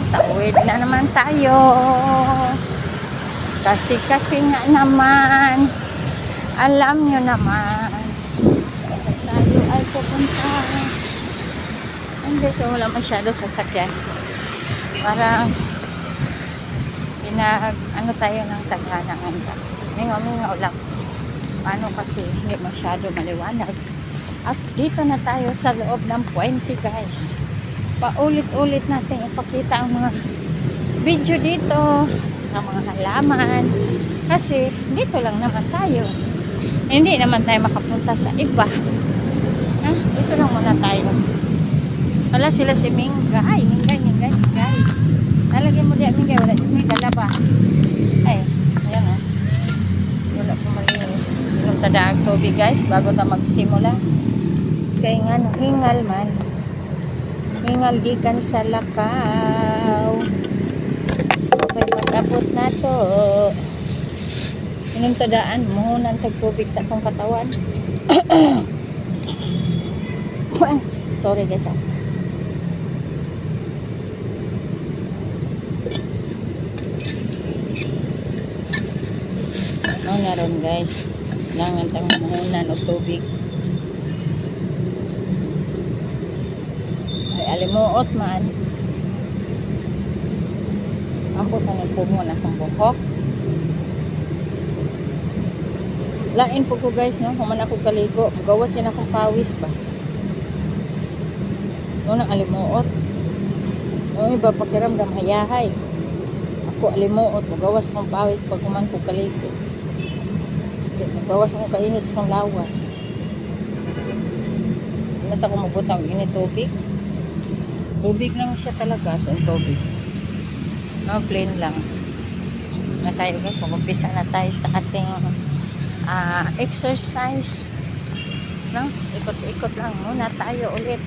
Tawid na naman tayo. Kasi nga naman, alam nyo naman, tayo ay pupunta. Hindi, so wala masyado sasakyan. Parang ano tayo ng tadhana ngayon. Mingaw-mingaw lang. Paano kasi hindi masyado maliwanag. At dito na tayo sa loob ng puente, guys. Paulit-ulit natin ipakita ang mga video dito sa mga halaman. Kasi dito lang naman tayo. Hindi naman tayo makapunta sa iba. Dito lang muna tayo. Wala sila si Mingay. Mingay. Nalagyan mo diyan, Mingay. Wala dito may dalaba. Ay, ayan o. Wala po malinis. Inom tadaag tubig, guys, bago tayo magsimula. Kaya nga, hingal man. Hingal gikan sa lakaw. Okay, pag-abot na to. Inom tadaan mo ng tagtubig sa akong katawan. Sorry, guys. Naroon, guys, langan tang mahunan o tubig ay alimuot man ako sa nagpumon akong buhok. Lain po ko, guys, no? Human ako kaligo, magawat yan akong pawis ba nung alimuot. Yung iba pakiramdam hayahay, ako alimuot, magawas akong pawis pag human ko kaligo. Bawas akong kainit sa akong lawas. Ingat ako magbutang init tubig. Tubig lang siya talaga. So, tubig. No, plain lang. Na tayo, guys. Mag-umpisa na tayo sa ating exercise. No? Ikot-ikot lang muna tayo ulit.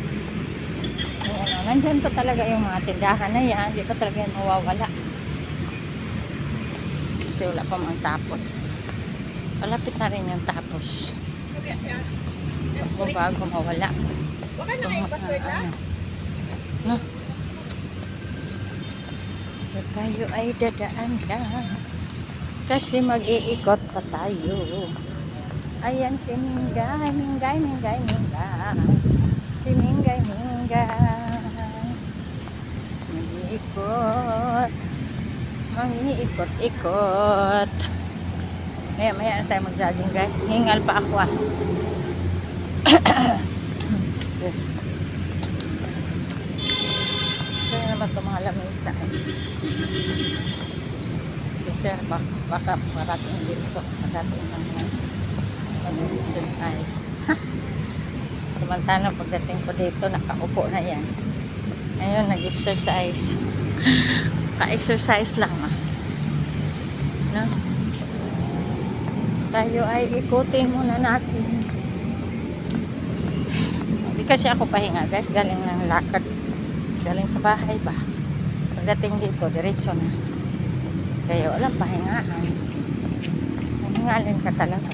Ayan, nandyan ko talaga yung mga tindahan na yan. Hindi ko talaga yan mawawala. Kasi wala pa mang tapos. Malapit na rin yung tapos. Bago mawala. No? Tayo ay dadaan lang. Kasi mag-iikot pa tayo. Ayan si Mingay. Si Mingay. Mag-iikot. Mag-iikot-ikot. Maya na tayo mag-jogging, guys. Hingal pa ako Excuse. Kaya naman ito mga lamisa. Si sir, baka parating dito. Parating ng mag-exercise. Samantala pagdating ko dito, nakaupo na yan. Ngayon, nag-exercise. Ka-exercise lang no? Tayo ay ikutin muna natin. Hindi kasi ako pahinga, guys. Galing ng lakad. Galing sa bahay ba. Pagdating dito, diretso na. Kaya walang pahingaan. Pahingalin ka talaga.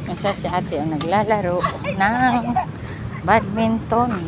Kasi si ate ang naglalaro ng badminton.